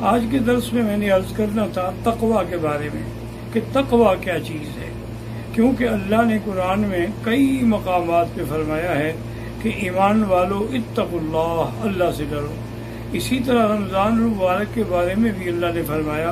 آج کے درس میں نے عرض کرنا تھا تقویٰ کے بارے میں کہ تقویٰ کیا چیز ہے، کیونکہ اللہ نے قرآن میں کئی مقامات پہ فرمایا ہے کہ ایمان والو اتقوا اللہ، اللہ سے ڈرو۔ اسی طرح رمضان المبارک کے بارے میں بھی اللہ نے فرمایا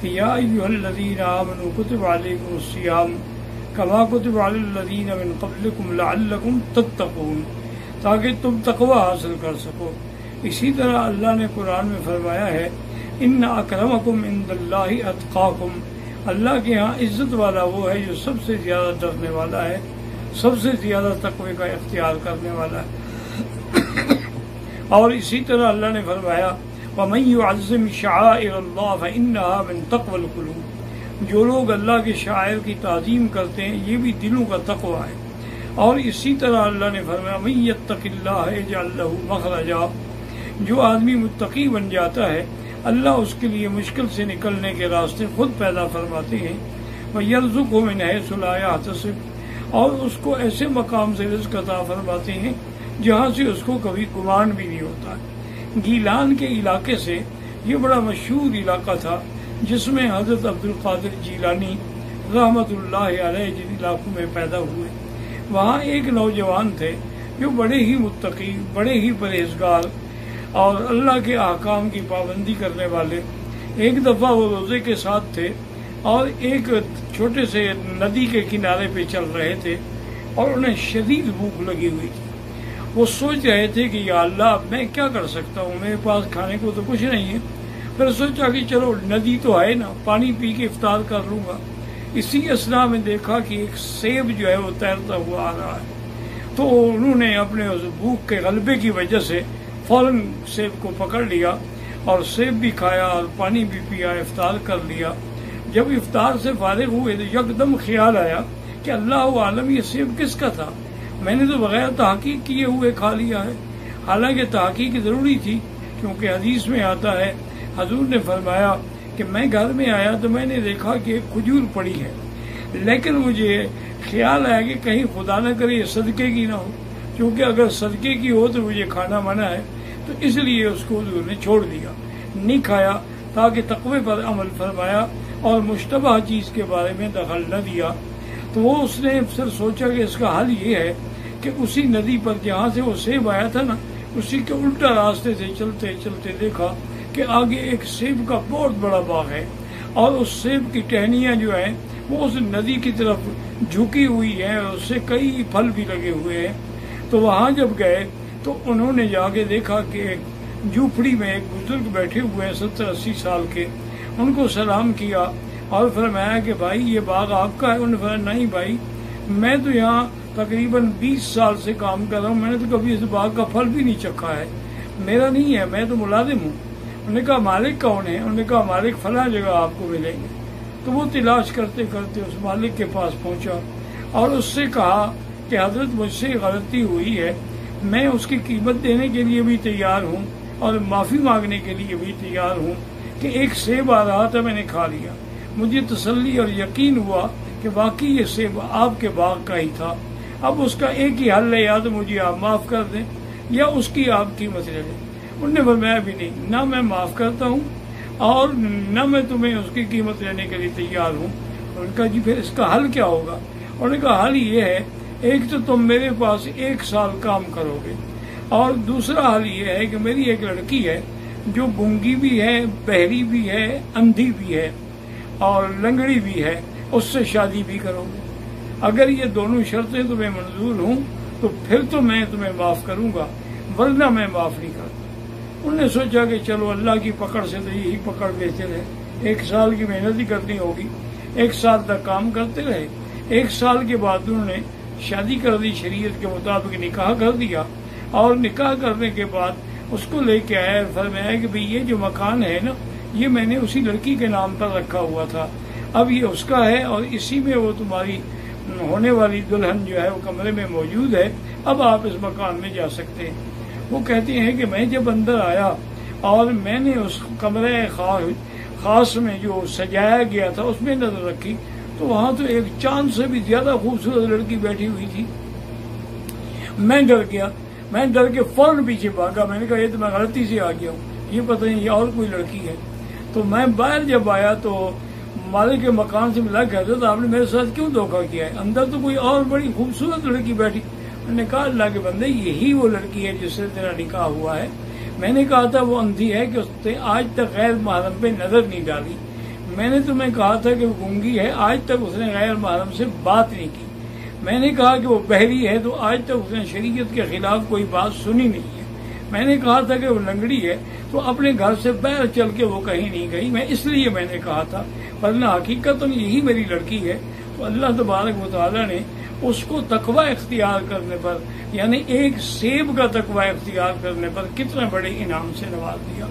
کہ یا ایھا الذین آمنوا کتب علیکم الصیام کما کتب علی الذین من قبلکم لعلکم تتقون، تاکہ تم تقویٰ حاصل کر سکو۔ اسی طرح اللہ نے قرآن میں فرمایا ہے ان اکرمکم عند اللہ اتقاکم، اللہ کے ہاں عزت والا وہ ہے جو سب سے زیادہ ڈرنے والا ہے، سب سے زیادہ تقوی کا اختیار کرنے والا ہے۔ اور اسی طرح اللہ نے فرمایا وَمَن يُعَظِّمْ شَعَائِرَ اللَّهِ فَإِنَّهَا مِن تَقْوَى الْقُلُوبِ، جو لوگ اللہ کے شاعر کی تعظیم کرتے ہیں یہ بھی دلوں کا تقوی ہے۔ اور اسی طرح اللہ نے فرمایا مَن يَتَّقِ اللَّهَ يَجْعَل لَّهُ مَخْرَجًا، جو آدمی متقی بن جاتا ہے اللہ اس کے لیے مشکل سے نکلنے کے راستے خود پیدا فرماتے ہیں۔ وَيَرْزُقْهُ مِنْ حَيْثُ لَا يَحْتَسِبُ، اور اس کو ایسے مقام سے رزق عطا فرماتے ہیں جہاں سے اس کو کبھی گمان بھی نہیں ہوتا۔ گیلان کے علاقے سے یہ بڑا مشہور علاقہ تھا جس میں حضرت عبد القادر جیلانی رحمت اللہ علیہ جن علاقوں میں پیدا ہوئے، وہاں ایک نوجوان تھے جو بڑے ہی متقی، بڑے ہی پرہیزگار اور اللہ کے احکام کی پابندی کرنے والے۔ ایک دفعہ وہ روزے کے ساتھ تھے اور ایک چھوٹے سے ندی کے کنارے پہ چل رہے تھے اور انہیں شدید بھوک لگی ہوئی تھی۔ وہ سوچ رہے تھے کہ یا اللہ میں کیا کر سکتا ہوں، میرے پاس کھانے کو تو کچھ نہیں ہے۔ پھر سوچا کہ چلو ندی تو ہے نا، پانی پی کے افطار کر لوں گا۔ اسی اثنا میں دیکھا کہ ایک سیب جو ہے وہ تیرتا ہوا آ رہا ہے، تو انہوں نے اپنے اس بھوک کے غلبے کی وجہ سے فوراً سیب کو پکڑ لیا اور سیب بھی کھایا اور پانی بھی پیا، افطار کر لیا۔ جب افطار سے فارغ ہوئے تو یکدم خیال آیا کہ اللہ عالم یہ سیب کس کا تھا، میں نے تو بغیر تحقیق کیے ہوئے کھا لیا ہے۔ حالانکہ تحقیق ضروری تھی، کیونکہ حدیث میں آتا ہے حضور نے فرمایا کہ میں گھر میں آیا تو میں نے دیکھا کہ ایک کھجور پڑی ہے، لیکن مجھے خیال آیا کہ کہیں خدا نہ کرے یہ صدقے کی نہ ہو، کیونکہ اگر صدقے کی ہو تو مجھے کھانا منع ہے، تو اس لیے اس کو حضور نے چھوڑ دیا، نہیں کھایا، تاکہ تقوی پر عمل فرمایا اور مشتبہ چیز کے بارے میں دخل نہ دیا۔ تو وہ اس نے پھر سوچا کہ اس کا حل یہ ہے کہ اسی ندی پر جہاں سے وہ سیب آیا تھا نا، اسی کے الٹا راستے سے چلتے چلتے دیکھا کہ آگے ایک سیب کا بہت بڑا باغ ہے اور اس سیب کی ٹہنیاں جو ہیں وہ اس ندی کی طرف جھکی ہوئی ہیں اور اس سے کئی پھل بھی لگے ہوئے ہیں۔ تو وہاں جب گئے تو انہوں نے جا کے دیکھا کہ ایک جھوپڑی میں ایک بزرگ بیٹھے ہوئے ہیں 70-80 سال کے، ان کو سلام کیا اور فرمایا کہ بھائی یہ باغ آپ کا ہے؟ انہوں نے فرمایا نہیں بھائی، میں تو یہاں تقریباً 20 سال سے کام کر رہا ہوں، میں نے تو کبھی اس باغ کا پھل بھی نہیں چکھا ہے، میرا نہیں ہے، میں تو ملازم ہوں۔ انہوں نے کہا مالک کون ہے؟ انہوں نے کہا مالک فلاں جگہ آپ کو ملیں گے۔ تو وہ تلاش کرتے کرتے اس مالک کے پاس پہنچا اور اس سے کہا کہ حضرت مجھ سے غلطی ہوئی ہے، میں اس کی قیمت دینے کے لیے بھی تیار ہوں اور معافی مانگنے کے لیے بھی تیار ہوں کہ ایک سیب آ رہا تھا میں نے کھا لیا، مجھے تسلی اور یقین ہوا کہ واقعی یہ سیب آپ کے باغ کا ہی تھا۔ اب اس کا ایک ہی حل ہے، یا تو مجھے آپ معاف کر دیں یا اس کی آپ قیمت لے لیں۔ انہوں نے فرمایا بھی نہیں، نہ میں معاف کرتا ہوں اور نہ میں تمہیں اس کی قیمت لینے کے لیے تیار ہوں۔ انہوں نے کہا جی پھر اس کا حل کیا ہوگا؟ انہوں نے کہا حل یہ ہے، ایک تو تم میرے پاس 1 سال کام کرو گے، اور دوسرا حل یہ ہے کہ میری ایک لڑکی ہے جو گونگی بھی ہے، بہری بھی ہے، اندھی بھی ہے اور لنگڑی بھی ہے، اس سے شادی بھی کرو گے۔ اگر یہ دونوں شرطیں تمہیں منظور ہوں تو پھر تو میں تمہیں معاف کروں گا، ورنہ میں معاف نہیں کرتا۔ انہوں نے سوچا کہ چلو اللہ کی پکڑ سے تو یہی پکڑ لیتے رہے، 1 سال کی محنت ہی کرنی ہوگی، 1 سال تک کام کرتے رہے۔ 1 سال کے بعد انہوں نے شادی کر دی، شریعت کے مطابق نکاح کر دیا، اور نکاح کرنے کے بعد اس کو لے کے آیا، فرمایا کہ بھئی یہ جو مکان ہے نا یہ میں نے اسی لڑکی کے نام پر رکھا ہوا تھا، اب یہ اس کا ہے اور اسی میں وہ تمہاری ہونے والی دلہن جو ہے وہ کمرے میں موجود ہے، اب آپ اس مکان میں جا سکتے ہیں۔ وہ کہتے ہیں کہ میں جب اندر آیا اور میں نے اس کمرے خاص میں جو سجایا گیا تھا اس میں نظر رکھی تو وہاں تو ایک چاند سے بھی زیادہ خوبصورت لڑکی بیٹھی ہوئی تھی۔ میں ڈر گیا، میں ڈر کے فوراً پیچھے بھاگا، میں نے کہا یہ تو میں غلطی سے آ گیا ہوں، یہ پتہ نہیں یہ اور کوئی لڑکی ہے۔ تو میں باہر جب آیا تو مالک کے مکان سے ملا کہ حضرت آپ نے میرے ساتھ کیوں دھوکہ کیا ہے؟ اندر تو کوئی اور بڑی خوبصورت لڑکی بیٹھی. میں نے کہا اللہ کے بندے یہی وہ لڑکی ہے جس سے تیرا نکاح ہوا ہے. میں نے کہا تھا وہ اندھی ہے کہ اس نے آج تک غیر محرم پہ نظر نہیں ڈالی. میں نے تمہیں کہا تھا کہ وہ گونگی ہے، آج تک اس نے غیر محرم سے بات نہیں کی. میں نے کہا کہ وہ بہری ہے تو آج تک اس نے شریعت کے خلاف کوئی بات سنی نہیں ہے. میں نے کہا تھا کہ وہ لنگڑی ہے تو اپنے گھر سے باہر چل کے وہ کہیں نہیں گئی. میں نے کہا تھا، ورنہ حقیقت یہی میری لڑکی ہے. تو اللہ تبارک و تعالیٰ نے اس کو تقوی اختیار کرنے پر، یعنی ایک سیب کا تقوی اختیار کرنے پر کتنے بڑے انعام سے نواز دیا.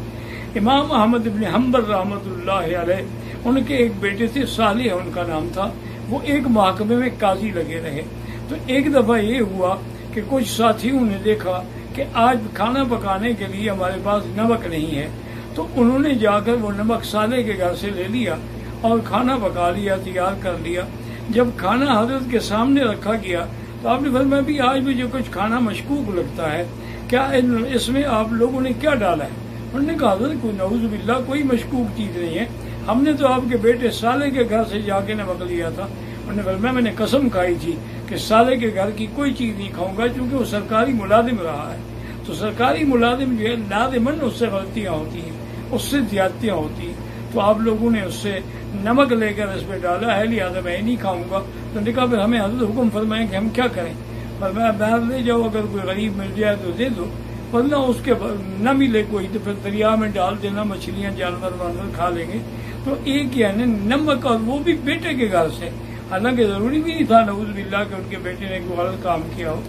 امام احمد بن حنبل رحمۃ اللہ علیہ، ان کے ایک بیٹے تھے، صالح ان کا نام تھا. وہ ایک محکمے میں قاضی لگے رہے. تو ایک دفعہ یہ ہوا کہ کچھ ساتھیوں نے دیکھا کہ آج کھانا پکانے کے لیے ہمارے پاس نمک نہیں ہے. تو انہوں نے جا کر وہ نمک صالح کے گھر سے لے لیا اور کھانا پکا لیا، تیار کر لیا. جب کھانا حضرت کے سامنے رکھا گیا تو آپ نے فرمایا بھی آج مجھے کچھ کھانا مشکوک لگتا ہے، کیا اس میں آپ لوگوں نے کیا ڈالا ہے؟ انہوں نے کہا حضرت کوئی نعوذ باللہ کوئی مشکوک چیز نہیں ہے، ہم نے تو آپ کے بیٹے صالح کے گھر سے جا کے نمک لیا تھا. انہوں نے فرمایا میں نے قسم کھائی تھی کہ صالح کے گھر کی کوئی چیز نہیں کھاؤں گا، کیونکہ وہ سرکاری ملازم رہا ہے. تو سرکاری ملازم جو ہے لازماً اس سے غلطیاں ہوتی ہیں، اس سے زیادتیاں ہوتی ہیں. تو آپ لوگوں نے اس سے نمک لے کر اس پہ ڈالا ہے، لہٰذا میں نہیں کھاؤں گا. تو نے کہا پھر ہمیں حضرت حکم فرمائیں کہ ہم کیا کریں؟ فرمایا باہر لے جاؤ، اگر کوئی غریب مل جائے تو دے دو، ورنہ اس کے نہ ملے کوئی تو پھر دریا میں ڈال دینا، مچھلیاں جانور وانور کھا لیں گے. تو ایک یعنی نمک، اور وہ بھی بیٹے کے گھر سے، حالانکہ ضروری بھی نہیں تھا نعوذ باللہ کہ ان کے بیٹے نے کوئی غلط کام کیا ہو.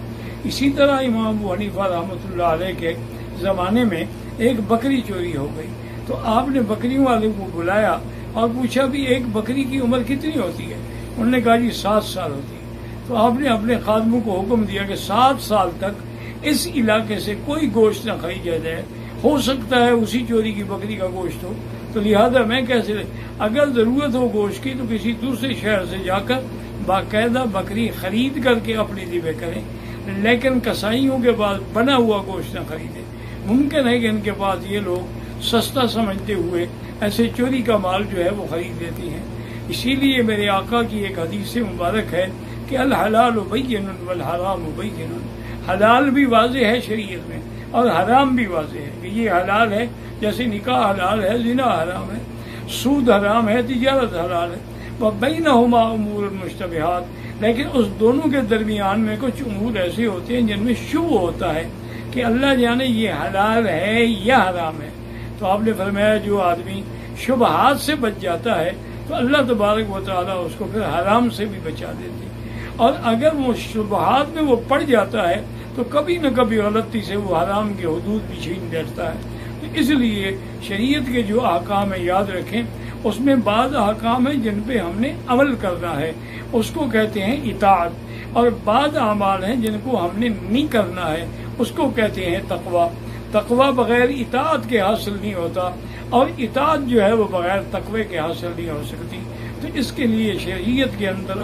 اسی طرح امام ابو حنیفہ رحمۃ اللہ علیہ کے زمانے میں ایک بکری چوری ہو گئی. تو آپ نے بکریوں والے کو بلایا اور پوچھا بھی ایک بکری کی عمر کتنی ہوتی ہے؟ انہوں نے کہا جی 7 سال ہوتی ہے. تو آپ نے اپنے خادموں کو حکم دیا کہ 7 سال تک اس علاقے سے کوئی گوشت نہ خریدا جائے، ہو سکتا ہے اسی چوری کی بکری کا گوشت ہو. تو لہذا میں کیسے، اگر ضرورت ہو گوشت کی تو کسی دوسرے شہر سے جا کر باقاعدہ بکری خرید کر کے اپنی ذبح کریں، لیکن کسائیوں کے پاس بنا ہوا گوشت نہ خریدیں. ممکن ہے کہ ان کے پاس یہ لوگ سستا سمجھتے ہوئے ایسے چوری کا مال جو ہے وہ خرید لیتی ہیں. اسی لیے میرے آقا کی ایک حدیث مبارک ہے کہ الحلال بین والحرام بین. حلال بھی واضح ہے شریعت میں اور حرام بھی واضح ہے کہ یہ حلال ہے، جیسے نکاح حلال ہے، زنا حرام ہے، سود حرام ہے، تجارت حلال ہے. وبینہما امور مشتبہات، لیکن اس دونوں کے درمیان میں کچھ امور ایسے ہوتے ہیں جن میں شبہ ہوتا ہے کہ اللہ جانے یہ حلال ہے یا حرام ہے. تو آپ نے فرمایا جو آدمی شبہات سے بچ جاتا ہے تو اللہ تبارک و تعالیٰ اس کو پھر حرام سے بھی بچا دیتے ہیں، اور اگر وہ شبہات میں وہ پڑ جاتا ہے تو کبھی نہ کبھی غلطی سے وہ حرام کی حدود بھی چھین بیٹھتا ہے. تو اس لیے شریعت کے جو احکام ہیں یاد رکھیں، اس میں بعض احکام ہیں جن پہ ہم نے عمل کرنا ہے، اس کو کہتے ہیں اطاعت، اور بعض اعمال ہیں جن کو ہم نے نہیں کرنا ہے، اس کو کہتے ہیں تقوی. تقوی بغیر اطاعت کے حاصل نہیں ہوتا، اور اطاعت جو ہے وہ بغیر تقوی کے حاصل نہیں ہو سکتی. تو اس کے لیے شریعت کے اندر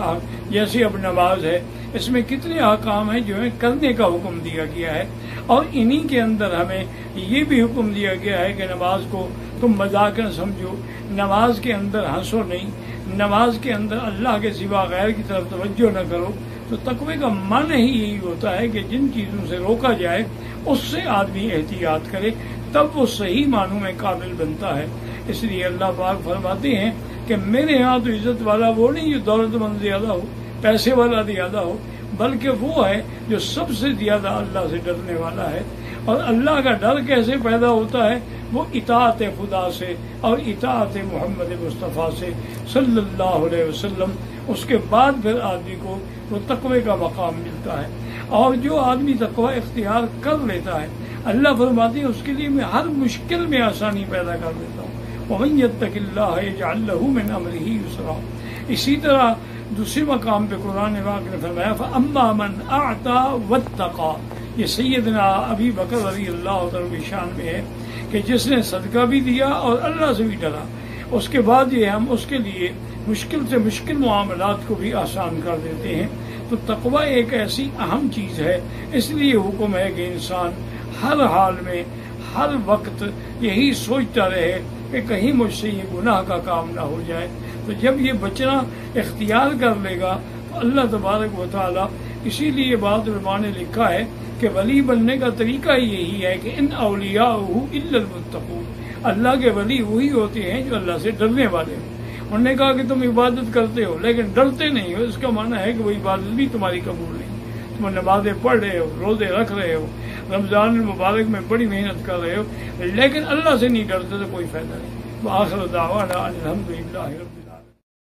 جیسے اب نماز ہے، اس میں کتنے احکام ہیں جو ہے کرنے کا حکم دیا گیا ہے، اور انہی کے اندر ہمیں یہ بھی حکم دیا گیا ہے کہ نماز کو تم مذاق نہ سمجھو، نماز کے اندر ہنسو نہیں، نماز کے اندر اللہ کے سوا غیر کی طرف توجہ نہ کرو. تو تقوی کا معنی ہی یہی ہوتا ہے کہ جن چیزوں سے روکا جائے اس سے آدمی احتیاط کرے، تب وہ صحیح معنوں میں قابل بنتا ہے. اس لیے اللہ پاک فرماتے ہیں کہ میرے ہاں تو عزت والا وہ نہیں جو دولت مند زیادہ ہو، پیسے والا زیادہ ہو، بلکہ وہ ہے جو سب سے زیادہ اللہ سے ڈرنے والا ہے. اور اللہ کا ڈر کیسے پیدا ہوتا ہے؟ وہ اطاعت خدا سے اور اطاعت محمد مصطفیٰ سے صلی اللہ علیہ وسلم. اس کے بعد پھر آدمی کو وہ تقوی کا مقام ملتا ہے. اور جو آدمی تقوی اختیار کر لیتا ہے، اللہ فرماتے ہیں اس کے لیے میں ہر مشکل میں آسانی پیدا کر دیتا ہوں. وَمَن يَتَّقِ اللَّهَ يَجْعَل لَّهُ مِنْ أَمْرِهِ يُسْرًا. اسی طرح دوسرے مقام پہ قرآن پاک نے فرمایا فَأَمَّا مَنْ أَعْطَى وَاتَّقَى. یہ سیدنا ابی بکر رضی اللہ تعالی شان میں ہے کہ جس نے صدقہ بھی دیا اور اللہ سے بھی ڈرا. اس کے بعد یہ ہم اس کے لیے مشکل سے مشکل معاملات کو بھی آسان کر دیتے ہیں. تو تقوی ایک ایسی اہم چیز ہے، اس لیے حکم ہے کہ انسان ہر حال میں ہر وقت یہی سوچتا رہے کہ کہیں مجھ سے یہ گناہ کا کام نہ ہو جائے. تو جب یہ بچنا اختیار کر لے گا تو اللہ تبارک و تعالیٰ، اسی لیے بعض علماء نے لکھا ہے کہ ولی بننے کا طریقہ ہی یہی ہے کہ ان اولیاءہ الا المتقون، اللہ کے ولی وہی ہوتے ہیں جو اللہ سے ڈرنے والے ہوں. انہوں نے کہا کہ تم عبادت کرتے ہو لیکن ڈرتے نہیں ہو، اس کا معنی ہے کہ وہ عبادت بھی تمہاری قبول نہیں. تم نمازیں پڑھ رہے ہو، روزے رکھ رہے ہو، رمضان المبارک میں بڑی محنت کر رہے ہو، لیکن اللہ سے نہیں ڈرتے تو کوئی فائدہ نہیں. وآخر دعوانا ان الحمد للہ رب العالمین.